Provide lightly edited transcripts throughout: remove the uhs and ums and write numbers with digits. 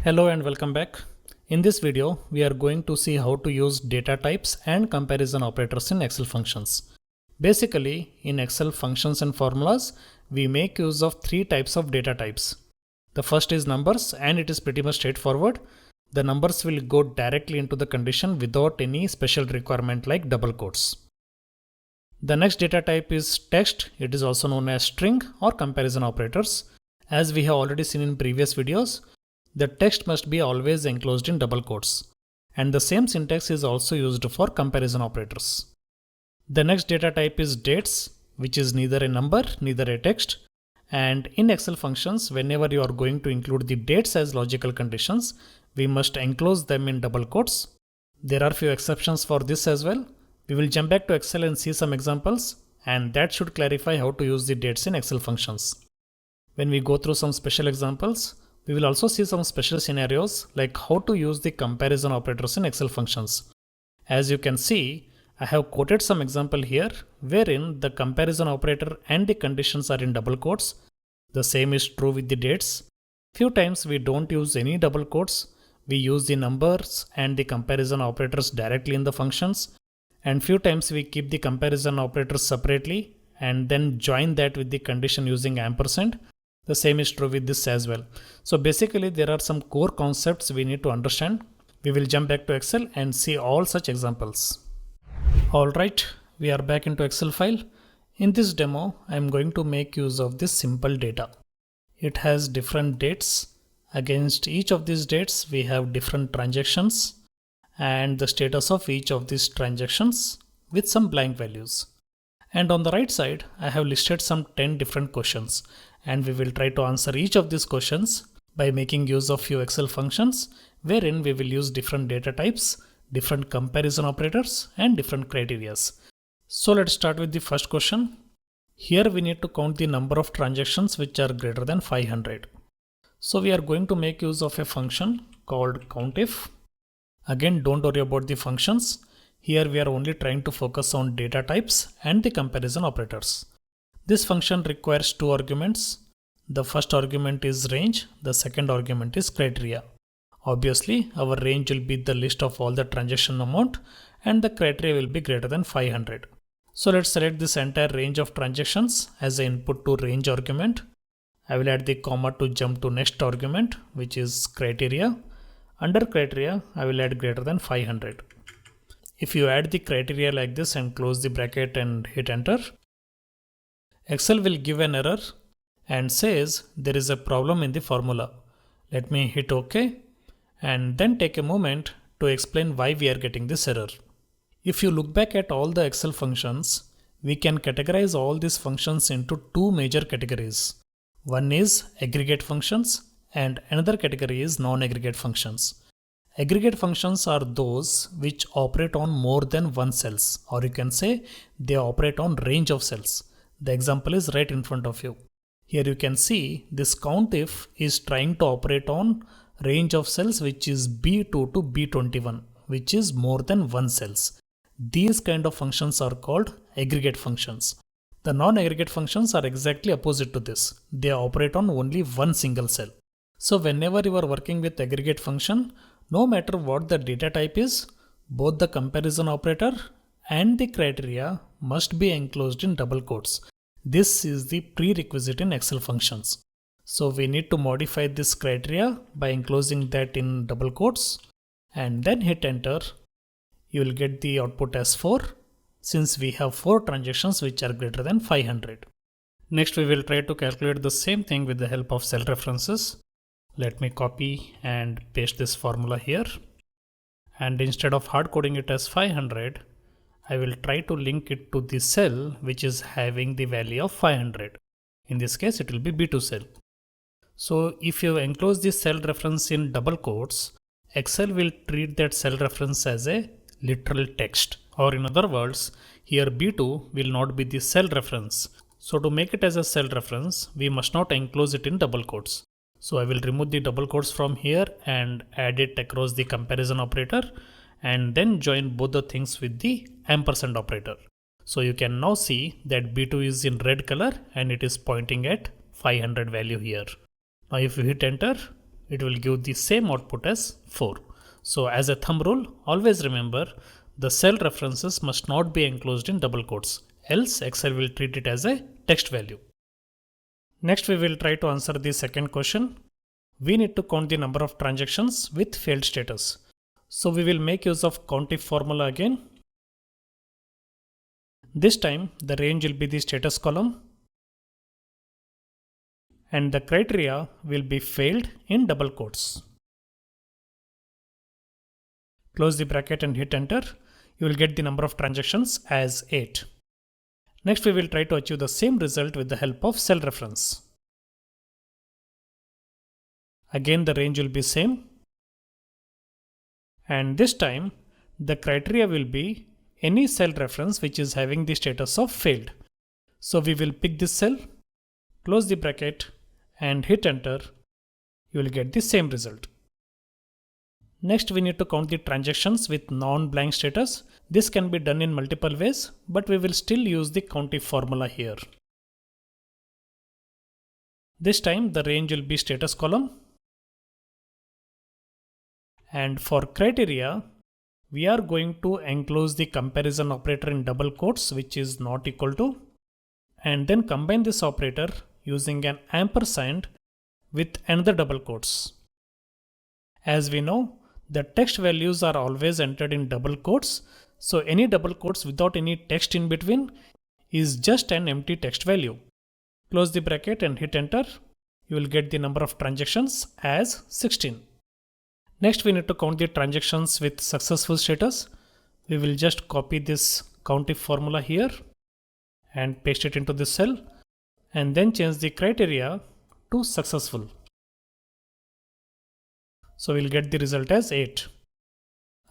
Hello and welcome back. In this video, we are going to see how to use data types and comparison operators in Excel functions. Basically, in Excel functions and formulas, we make use of three types of data types. The first is numbers, and it is pretty much straightforward. The numbers will go directly into the condition without any special requirement like double quotes. The next data type is text. It is also known as string or comparison operators. As we have already seen in previous videos, the text must be always enclosed in double quotes, and the same syntax is also used for comparison operators. The next data type is dates, which is neither a number, neither a text. And in Excel functions, whenever you are going to include the dates as logical conditions, we must enclose them in double quotes. There are few exceptions for this as well. We will jump back to Excel and see some examples, and that should clarify how to use the dates in Excel functions. When we go through some special examples, we will also see some special scenarios like how to use the comparison operators in Excel functions. As you can see, I have quoted some example here wherein the comparison operator and the conditions are in double quotes. The same is true with the dates. Few times we don't use any double quotes. We use the numbers and the comparison operators directly in the functions. And few times we keep the comparison operators separately and then join that with the condition using ampersand. The same is true with this as well. So basically there are some core concepts we need to understand. We will jump back to Excel and see all such examples. Alright, we are back into Excel file. In this demo, I am going to make use of this simple data. It has different dates. Against each of these dates, we have different transactions and the status of each of these transactions with some blank values. And on the right side, I have listed some 10 different questions, and we will try to answer each of these questions by making use of few Excel functions wherein we will use different data types, different comparison operators and different criterias. So let's start with the first question. Here we need to count the number of transactions which are greater than 500. So we are going to make use of a function called COUNTIF. Again, don't worry about the functions. Here we are only trying to focus on data types and the comparison operators. This function requires two arguments. The first argument is range, the second argument is criteria. Obviously, our range will be the list of all the transaction amount and the criteria will be greater than 500. So let's select this entire range of transactions as an input to range argument. I will add the comma to jump to next argument, which is criteria. Under criteria, I will add greater than 500. If you add the criteria like this and close the bracket and hit enter, Excel will give an error and says there is a problem in the formula. Let me hit OK and then take a moment to explain why we are getting this error. If you look back at all the Excel functions, we can categorize all these functions into two major categories. One is aggregate functions and another category is non-aggregate functions. Aggregate functions are those which operate on more than one cells, or you can say they operate on range of cells. The example is right in front of you. Here you can see this COUNTIF is trying to operate on range of cells which is B2 to B21, which is more than one cells. These kind of functions are called aggregate functions. The non-aggregate functions are exactly opposite to this. They operate on only one single cell. So whenever you are working with aggregate function, no matter what the data type is, both the comparison operator and the criteria must be enclosed in double quotes. This is the prerequisite in Excel functions. So we need to modify this criteria by enclosing that in double quotes and then hit enter. You will get the output as 4 since we have 4 transactions which are greater than 500. Next we will try to calculate the same thing with the help of cell references. Let me copy and paste this formula here, and instead of hard coding it as 500, I will try to link it to the cell which is having the value of 500. In this case it will be B2 cell. So if you enclose this cell reference in double quotes, Excel will treat that cell reference as a literal text, or in other words, here B2 will not be the cell reference. So to make it as a cell reference, we must not enclose it in double quotes. So I will remove the double quotes from here and add it across the comparison operator and then join both the things with the ampersand operator. So you can now see that B2 is in red color and it is pointing at 500 value here. Now if you hit enter, it will give the same output as 4. So as a thumb rule, always remember the cell references must not be enclosed in double quotes, else Excel will treat it as a text value. Next we will try to answer the second question. We need to count the number of transactions with failed status. So we will make use of COUNTIF formula again. This time the range will be the status column and the criteria will be failed in double quotes. Close the bracket and hit enter. You will get the number of transactions as 8. Next we will try to achieve the same result with the help of cell reference. Again the range will be same. And this time the criteria will be any cell reference which is having the status of failed. So we will pick this cell, close the bracket and hit enter. You will get the same result. Next we need to count the transactions with non-blank status. This can be done in multiple ways, but we will still use the COUNTIF formula here. This time the range will be status column. And for criteria, we are going to enclose the comparison operator in double quotes, which is not equal to, and then combine this operator using an ampersand with another double quotes. As we know, the text values are always entered in double quotes, so any double quotes without any text in between is just an empty text value. Close the bracket and hit enter. You will get the number of transactions as 16. Next we need to count the transactions with successful status. We will just copy this COUNTIF formula here and paste it into this cell and then change the criteria to successful. So we'll get the result as 8.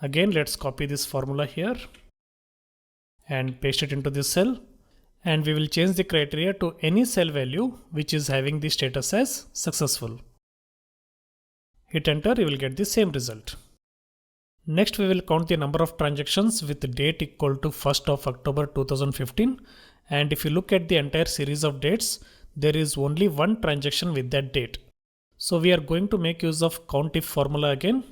Again let's copy this formula here and paste it into this cell, and we will change the criteria to any cell value which is having the status as successful. Hit enter, you will get the same result. Next we will count the number of transactions with date equal to 1st of October 2015, and if you look at the entire series of dates, there is only one transaction with that date. So we are going to make use of COUNTIF formula again.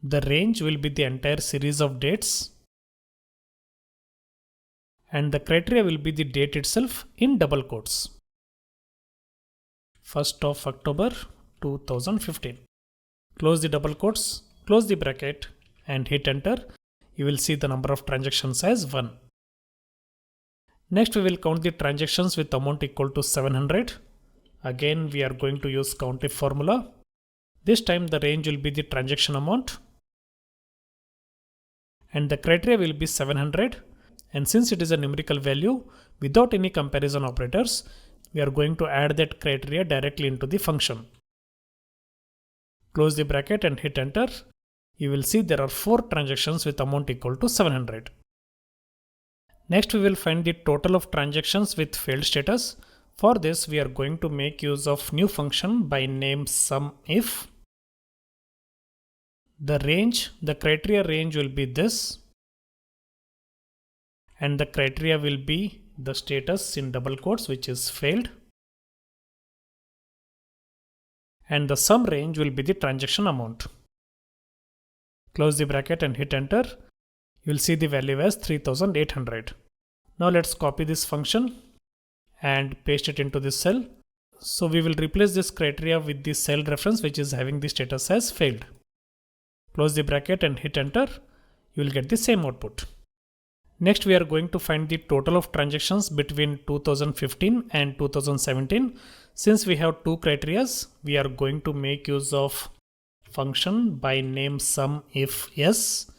The range will be the entire series of dates and the criteria will be the date itself in double quotes. 1st of October 2015. Close the double quotes, close the bracket and hit enter. You will see the number of transactions as 1. Next we will count the transactions with amount equal to 700. Again we are going to use COUNTIF formula. This time the range will be the transaction amount and the criteria will be 700, and since it is a numerical value without any comparison operators, we are going to add that criteria directly into the function. Close the bracket and hit enter. You will see there are 4 transactions with amount equal to 700. Next we will find the total of transactions with failed status. For this we are going to make use of new function by name SUMIF. The criteria range will be this, and the criteria will be the status in double quotes which is failed, and the sum range will be the transaction amount. Close the bracket and hit enter. You will see the value as 3800. Now let's copy this function and paste it into this cell. So we will replace this criteria with the cell reference which is having the status as failed. Close the bracket and hit enter. You will get the same output. Next we are going to find the total of transactions between 2015 and 2017. Since we have 2 criteria, we are going to make use of function by name SUMIF.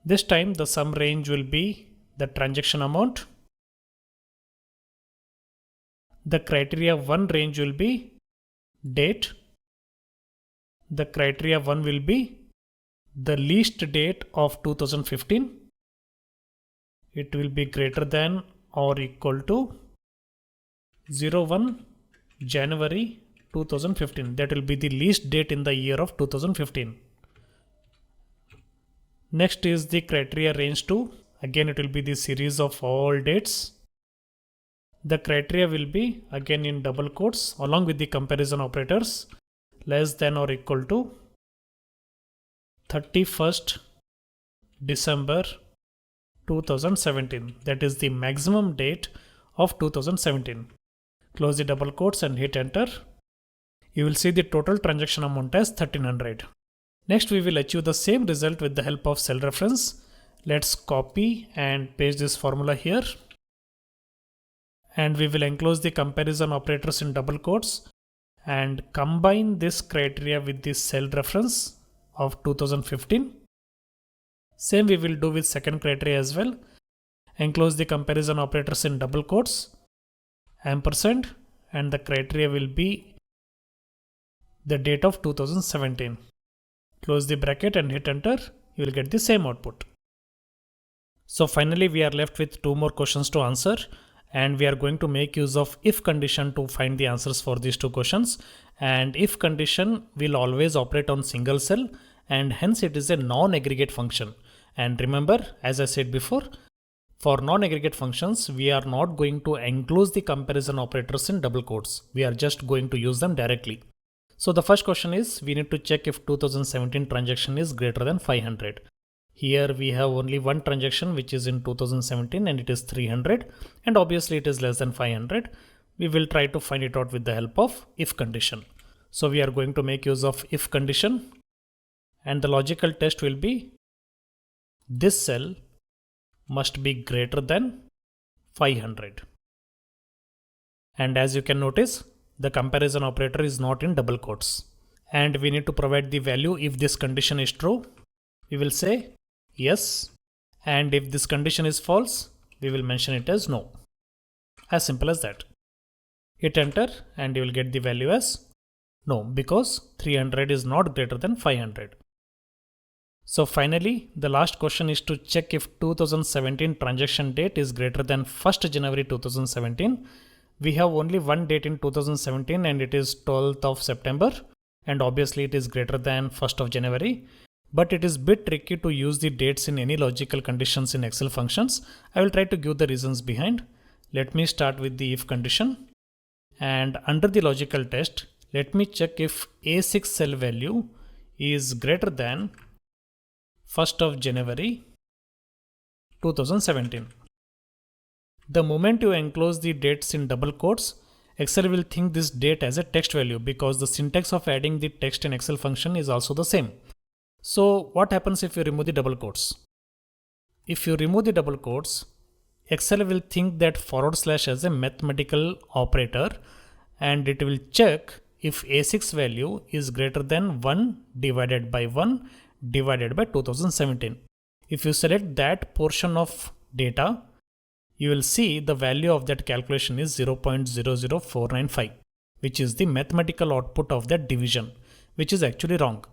This time the sum range will be the transaction amount. The criteria 1 range will be date. The criteria 1 will be the least date of 2015. It will be greater than or equal to 01 January 2015. That will be the least date in the year of 2015. Next is the criteria range 2. Again it will be the series of all dates. The criteria will be again in double quotes along with the comparison operators, less than or equal to 31st December 2017. That is the maximum date of 2017. Close the double quotes and hit enter. You will see the total transaction amount as 1300. Next, we will achieve the same result with the help of cell reference. Let's copy and paste this formula here. And we will enclose the comparison operators in double quotes and combine this criteria with the cell reference of 2015. Same we will do with second criteria as well. Enclose the comparison operators in double quotes, ampersand, and the criteria will be the date of 2017. Close the bracket and hit enter. You will get the same output. So finally we are left with two more questions to answer, and we are going to make use of if condition to find the answers for these two questions. And if condition will always operate on single cell, and hence it is a non-aggregate function. And remember, as I said before, for non-aggregate functions, we are not going to enclose the comparison operators in double quotes. We are just going to use them directly. So the first question is, we need to check if 2017 transaction is greater than 500. Here we have only one transaction which is in 2017 and it is 300, and obviously it is less than 500. We will try to find it out with the help of if condition. So we are going to make use of if condition, and the logical test will be this cell must be greater than 500. And as you can notice, the comparison operator is not in double quotes. And we need to provide the value if this condition is true. We will say yes. And if this condition is false, we will mention it as no. As simple as that. Hit enter and you will get the value as no, because 300 is not greater than 500. So finally, the last question is to check if 2017 transaction date is greater than 1st January 2017. We have only one date in 2017 and it is 12th of September, and obviously it is greater than 1st of January. But it is a bit tricky to use the dates in any logical conditions in Excel functions. I will try to give the reasons behind. Let me start with the if condition. And under the logical test, let me check if A6 cell value is greater than 1st of January 2017. The moment you enclose the dates in double quotes, Excel will think this date as a text value because the syntax of adding the text in Excel function is also the same. So what happens if you remove the double quotes? If you remove the double quotes, Excel will think that / as a mathematical operator, and it will check if A6 value is greater than 1 divided by 1 divided by 2017. If you select that portion of data, you will see the value of that calculation is 0.00495, which is the mathematical output of that division, which is actually wrong.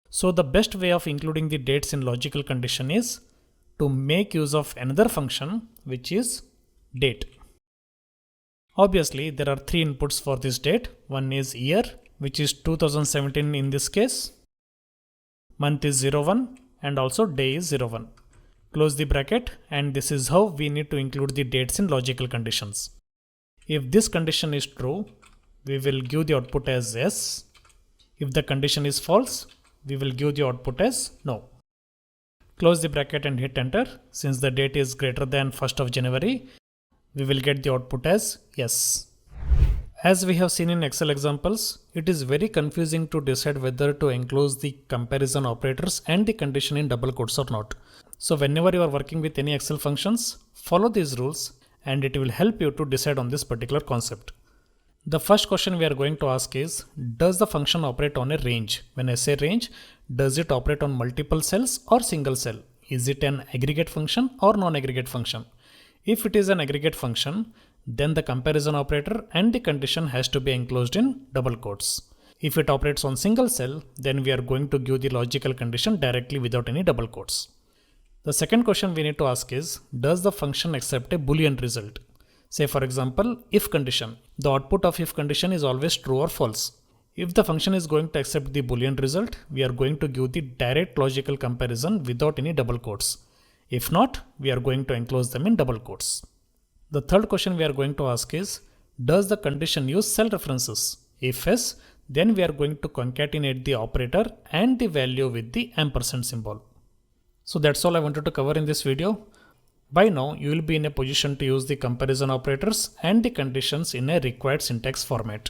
So the best way of including the dates in logical condition is to make use of another function, which is date. Obviously, there are three inputs for this date. One is year, which is 2017 in this case. Month is 01 and also day is 01. Close the bracket, and this is how we need to include the dates in logical conditions. If this condition is true, we will give the output as yes. If the condition is false, we will give the output as no. Close the bracket and hit enter. Since the date is greater than 1st of January, we will get the output as yes. As we have seen in Excel examples, it is very confusing to decide whether to enclose the comparison operators and the condition in double quotes or not. So whenever you are working with any Excel functions, follow these rules and it will help you to decide on this particular concept. The first question we are going to ask is, does the function operate on a range? When I say range, does it operate on multiple cells or single cell? Is it an aggregate function or non-aggregate function? If it is an aggregate function, then the comparison operator and the condition has to be enclosed in double quotes. If it operates on single cell, then we are going to give the logical condition directly without any double quotes. The second question we need to ask is, does the function accept a Boolean result? Say for example, if condition. The output of if condition is always true or false. If the function is going to accept the Boolean result, we are going to give the direct logical comparison without any double quotes. If not, we are going to enclose them in double quotes. The third question we are going to ask is, does the condition use cell references? If yes, then we are going to concatenate the operator and the value with the ampersand symbol. So that's all I wanted to cover in this video. By now, you will be in a position to use the comparison operators and the conditions in a required syntax format.